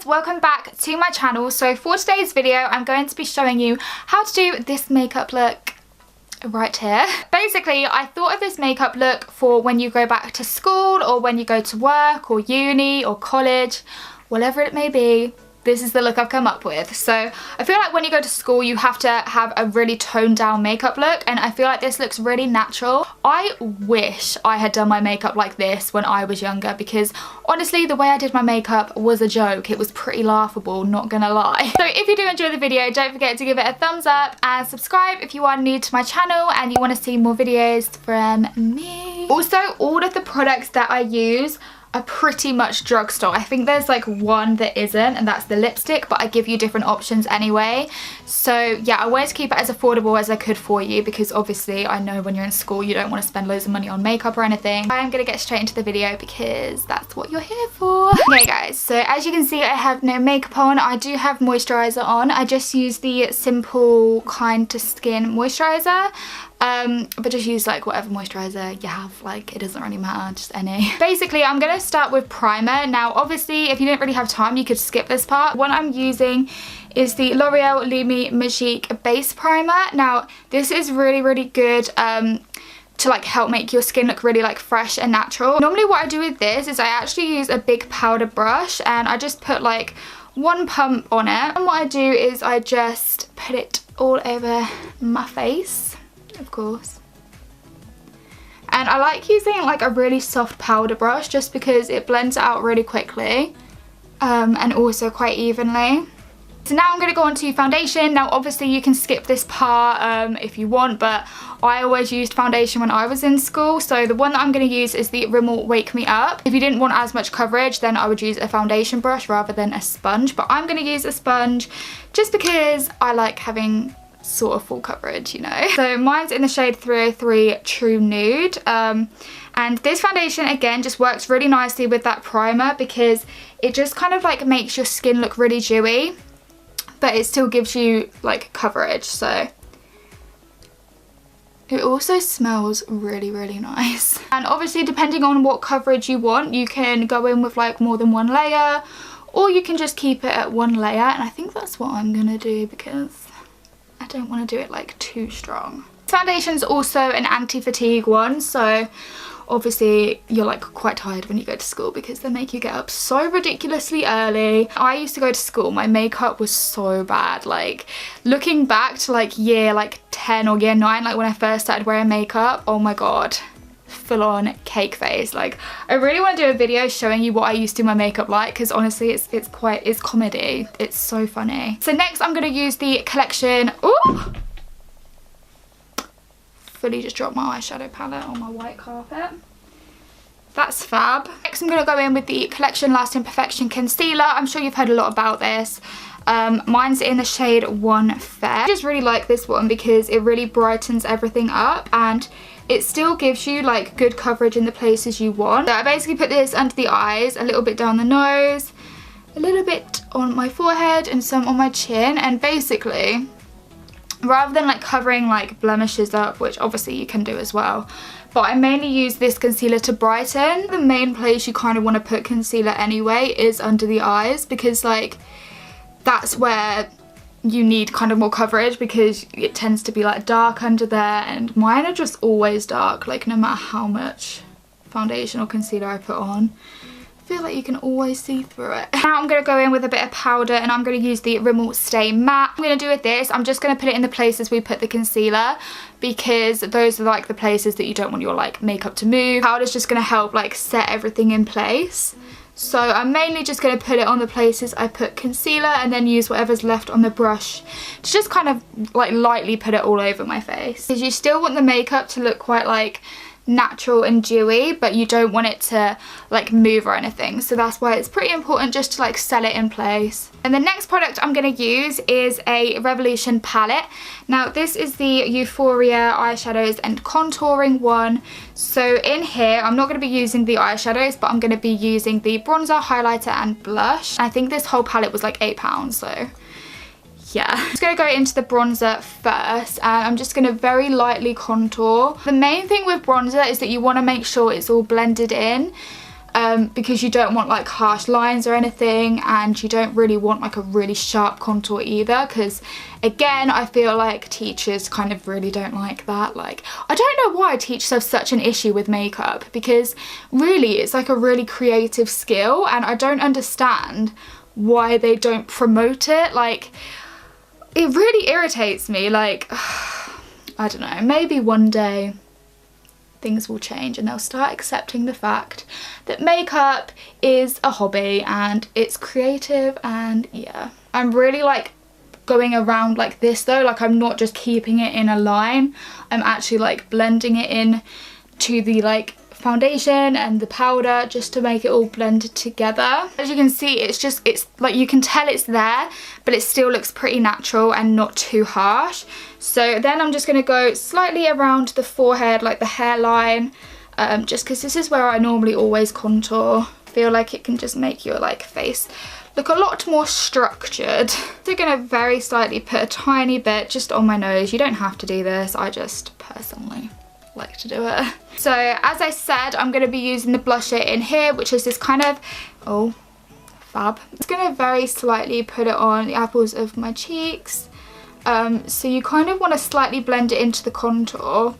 welcome back to my channel. So for today's video I'm going to be showing you how to do this makeup look right here. Basically, I thought of this makeup look for when you go back to school or when you go to work or uni or college, whatever it may be. This is the look I've come up with. So I feel like when you go to school you have to have a really toned down makeup look, and I feel like this looks really natural. I wish I had done my makeup like this when I was younger, because honestly the way I did my makeup was a joke. It was pretty laughable, not gonna lie. So if you do enjoy the video, don't forget to give it a thumbs up and subscribe if you are new to my channel and you want to see more videos from me. Also, all of the products that I use are pretty much drugstore. I think there's like one that isn't, and that's the lipstick, but I give you different options anyway. So yeah, I wanted to keep it as affordable as I could for you, because obviously I know when you're in school you don't want to spend loads of money on makeup or anything. I'm gonna get straight into the video because that's what you're here for. Okay guys, so as you can see I have no makeup on. I do have moisturizer on. I just use the Simple Kind to Skin moisturizer. But just use like whatever moisturizer you have, like it doesn't really matter, just any. Basically I'm gonna start with primer. Now obviously if you don't really have time you could skip this part. What I'm using is the L'Oreal Lumi Magique base primer. Now this is really good to like help make your skin look really like fresh and natural. Normally what I do with this is I actually use a big powder brush and I just put like one pump on it, and what I do is I just put it all over my face, of course. And I like using like a really soft powder brush just because it blends it out really quickly and also quite evenly. So now I'm going to go on to foundation. Now obviously you can skip this part if you want, but I always used foundation when I was in school, so the one that I'm going to use is the Rimmel Wake Me Up. If you didn't want as much coverage then I would use a foundation brush rather than a sponge, but I'm going to use a sponge just because I like having sort of full coverage, you know. So mine's in the shade 303 True Nude, and this foundation again just works really nicely with that primer because it just kind of like makes your skin look really dewy, but it still gives you like coverage. So it also smells really nice, and obviously depending on what coverage you want you can go in with like more than one layer, or you can just keep it at one layer, and I think that's what I'm gonna do because I don't want to do it like too strong. This foundation's also an anti-fatigue one, so obviously you're like quite tired when you go to school because they make you get up so ridiculously early. I used to go to school, my makeup was so bad. Like looking back to like year like 10 or year 9, like when I first started wearing makeup, oh my god, full on cake face. Like I really want to do a video showing you what I used to do my makeup like, because honestly it's comedy, it's so funny. So next I'm going to use the collection, ooh, fully just dropped my eyeshadow palette on my white carpet. That's fab. Next I'm going to go in with the Collection Lasting Perfection concealer. I'm sure you've heard a lot about this. Mine's in the shade 1 Fair. I just really like this one because it really brightens everything up and it still gives you like good coverage in the places you want. So I basically put this under the eyes, a little bit down the nose, a little bit on my forehead and some on my chin, and basically rather than like covering like blemishes up, which obviously you can do as well, but I mainly use this concealer to brighten. The main place you kind of want to put concealer anyway is under the eyes, because like that's where you need kind of more coverage because it tends to be like dark under there, and mine are just always dark, like no matter how much foundation or concealer I put on. I feel like you can always see through it. Now I'm going to go in with a bit of powder and I'm going to use the Rimmel Stay Matte. I'm going to do with this, I'm just going to put it in the places we put the concealer, because those are like the places that you don't want your like makeup to move. Powder's just going to help like set everything in place. So I'm mainly just going to put it on the places I put concealer and then use whatever's left on the brush to just kind of like lightly put it all over my face. Because you still want the makeup to look quite like natural and dewy, but you don't want it to like move or anything, so that's why it's pretty important just to like set it in place. And the next product I'm going to use is a Revolution palette. Now this is the Euphoria eyeshadows and contouring one. So in here I'm not going to be using the eyeshadows, but I'm going to be using the bronzer, highlighter and blush. I think this whole palette was like £8, so yeah. I'm just going to go into the bronzer first, and I'm just going to very lightly contour. The main thing with bronzer is that you want to make sure it's all blended in. because you don't want like harsh lines or anything, and you don't really want like a really sharp contour either, because again I feel like teachers kind of really don't like that. Like, I don't know why teachers have such an issue with makeup, because really it's like a really creative skill, and I don't understand why they don't promote it. Like, it really irritates me. Like, I don't know, maybe one day things will change and they'll start accepting the fact that makeup is a hobby and it's creative. And yeah, I'm really like going around like this though, like I'm not just keeping it in a line, I'm actually like blending it in to the like foundation and the powder just to make it all blended together. As you can see, it's like you can tell it's there, but it still looks pretty natural and not too harsh. So then I'm just going to go slightly around the forehead, like the hairline, just because this is where I normally always contour. I feel like it can just make your like face look a lot more structured. So I'm going to very slightly put a tiny bit just on my nose. You don't have to do this, I just personally like to do it. So as I said, I'm going to be using the blusher in here, which is this kind of, oh, fab. I'm just going to very slightly put it on the apples of my cheeks. So you kind of want to slightly blend it into the contour.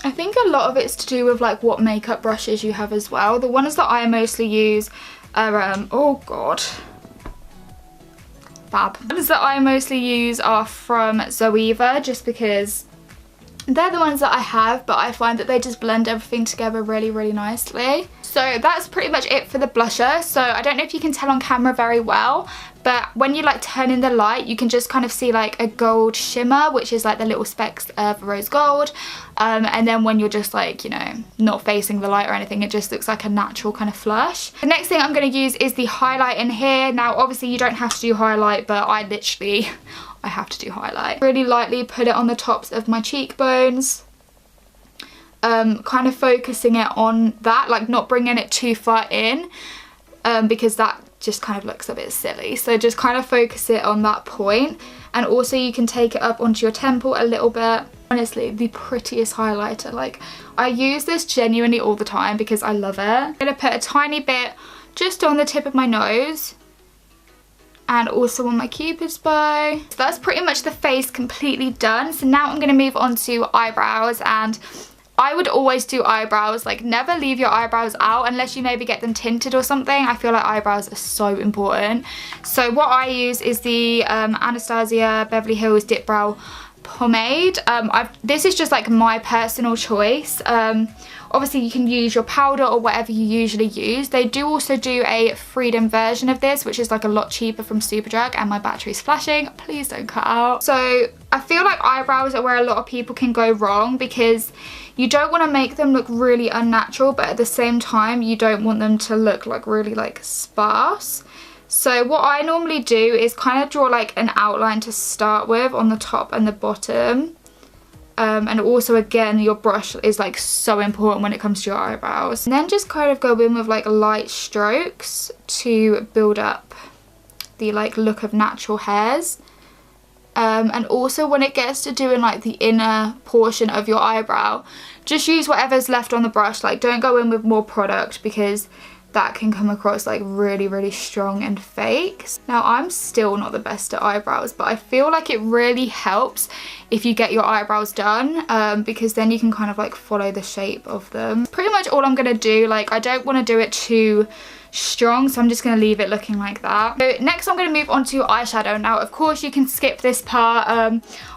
I think a lot of it's to do with like what makeup brushes you have as well. The ones that I mostly use are, oh god, fab. The ones that I mostly use are from Zoeva, just because they're the ones that I have, but I find that they just blend everything together really, really nicely. So that's pretty much it for the blusher. So I don't know if you can tell on camera very well, but when you like turn in the light, you can just kind of see like a gold shimmer, which is like the little specks of rose gold. And then when you're just like, you know, not facing the light or anything, it just looks like a natural kind of flush. The next thing I'm going to use is the highlight in here. Now, obviously you don't have to do highlight, but I have to do highlight. Really lightly put it on the tops of my cheekbones. Kind of focusing it on that, like not bringing it too far in, because that just kind of looks a bit silly. So just kind of focus it on that point. And also you can take it up onto your temple a little bit. Honestly, the prettiest highlighter. Like, I use this genuinely all the time because I love it. I'm going to put a tiny bit just on the tip of my nose, and also on my cupid's bow. So that's pretty much the face completely done. So now I'm going to move on to eyebrows, and I would always do eyebrows. Like, never leave your eyebrows out unless you maybe get them tinted or something. I feel like eyebrows are so important. So what I use is the Anastasia Beverly Hills Dip Brow Pomade. This is just like my personal choice. Obviously you can use your powder or whatever you usually use. They do also do a Freedom version of this, which is like a lot cheaper from Superdrug, and my battery's flashing. Please don't cut out. So I feel like eyebrows are where a lot of people can go wrong, because you don't want to make them look really unnatural, but at the same time you don't want them to look like really like sparse. So what I normally do is kind of draw like an outline to start with on the top and the bottom. And also, again, your brush is like so important when it comes to your eyebrows. And then just kind of go in with like light strokes to build up the like look of natural hairs. And also when it gets to doing like the inner portion of your eyebrow, just use whatever's left on the brush. Like, don't go in with more product, because that can come across like really, really strong and fake. Now, I'm still not the best at eyebrows, but I feel like it really helps if you get your eyebrows done, because then you can kind of like follow the shape of them. Pretty much all I'm gonna do. Like, I don't want to do it too strong, so I'm just going to leave it looking like that. So next I'm going to move on to eyeshadow. Now, of course, you can skip this part.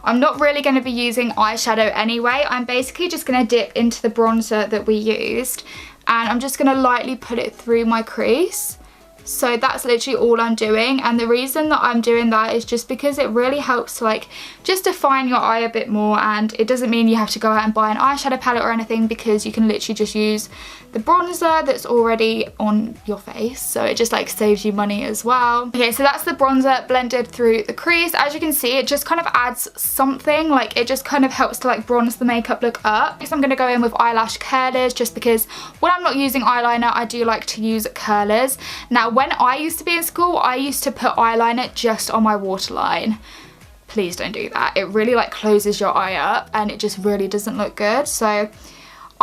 I'm not really going to be using eyeshadow anyway. I'm basically just going to dip into the bronzer that we used, and I'm just going to lightly put it through my crease. So that's literally all I'm doing, and the reason that I'm doing that is just because it really helps to like just define your eye a bit more. And it doesn't mean you have to go out and buy an eyeshadow palette or anything, because you can literally just use the bronzer that's already on your face, so it just like saves you money as well. Okay, so that's the bronzer blended through the crease. As you can see, it just kind of adds something, like it just kind of helps to like bronze the makeup look up. Next I'm going to go in with eyelash curlers, just because when I'm not using eyeliner, I do like to use curlers. Now, when I used to be in school, I used to put eyeliner just on my waterline. Please don't do that. It really like closes your eye up, and it just really doesn't look good. So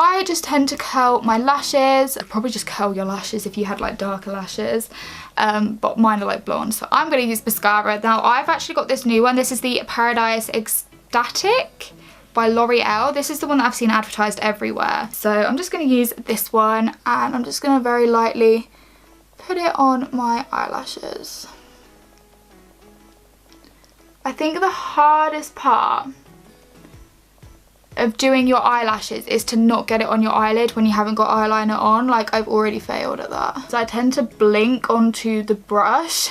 I just tend to curl my lashes. I'd probably just curl your lashes if you had like darker lashes, but mine are like blonde, so I'm going to use mascara. Now I've actually got this new one. This is the Paradise Ecstatic by L'Oreal. This is the one that I've seen advertised everywhere. So I'm just going to use this one, and I'm just going to very lightly put it on my eyelashes. I think the hardest part of doing your eyelashes is to not get it on your eyelid when you haven't got eyeliner on. Like, I've already failed at that. So I tend to blink onto the brush,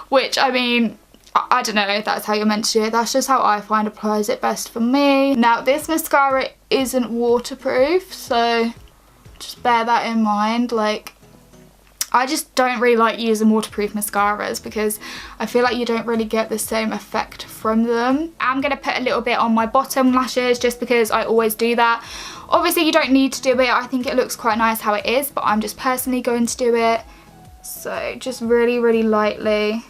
which, I mean, I don't know if that's how you're meant to do it. That's just how I find applies it best for me. Now, this mascara isn't waterproof, so just bear that in mind. Like, I just don't really like using waterproof mascaras because I feel like you don't really get the same effect from them. I'm going to put a little bit on my bottom lashes just because I always do that. Obviously you don't need to do it. I think it looks quite nice how it is, but I'm just personally going to do it. So just really, really lightly.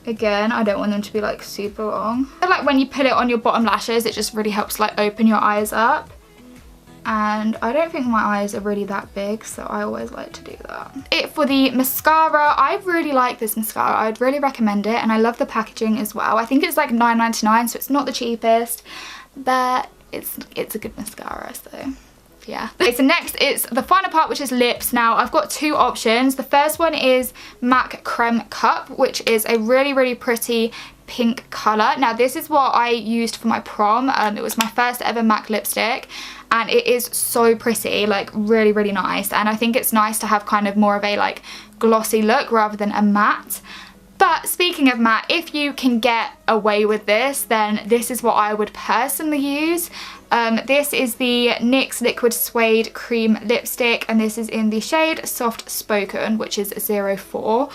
Again, I don't want them to be like super long. I feel like when you put it on your bottom lashes, it just really helps like open your eyes up. And I don't think my eyes are really that big, so I always like to do that. For the mascara, I really like this mascara. I'd really recommend it, and I love the packaging as well. I think it's like $9.99, so it's not the cheapest, but it's a good mascara, so yeah. Okay, so next it's the final part, which is lips. Now I've got two options. The first one is MAC Creme Cup, which is a really, really pretty pink colour. Now this is what I used for my prom. It was my first ever MAC lipstick, and it is so pretty, like really, really nice. And I think it's nice to have kind of more of a like glossy look rather than a matte. But speaking of matte, if you can get away with this, then this is what I would personally use. This is the NYX Liquid Suede Cream Lipstick, and this is in the shade Soft Spoken, which is 04.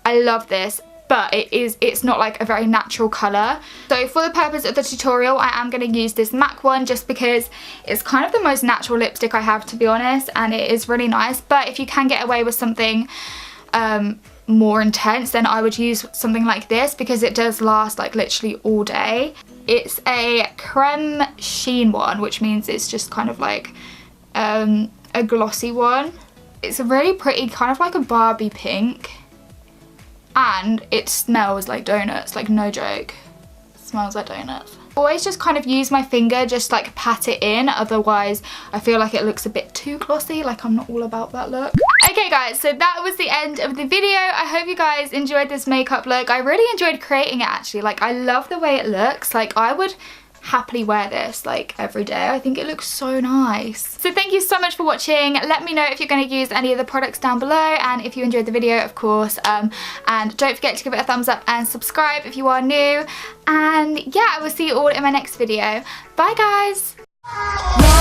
I love this, but it's not like a very natural colour. So for the purpose of the tutorial, I am going to use this MAC one just because it's kind of the most natural lipstick I have, to be honest, and it is really nice. But if you can get away with something more intense, then I would use something like this because it does last like literally all day. It's a creme sheen one, which means it's just kind of like a glossy one. It's a really pretty, kind of like a Barbie pink, and it smells like donuts, like no joke. It smells like donuts. Always just kind of use my finger, just like pat it in, otherwise I feel like it looks a bit too glossy, like I'm not all about that look. Okay guys, so that was the end of the video. I hope you guys enjoyed this makeup look. I really enjoyed creating it actually. Like, I love the way it looks. Like, I would happily wear this like every day. I think it looks so nice. So thank you so much for watching. Let me know if you're going to use any of the products down below, and if you enjoyed the video, of course, and don't forget to give it a thumbs up and subscribe if you are new. And yeah, I will see you all in my next video. Bye guys.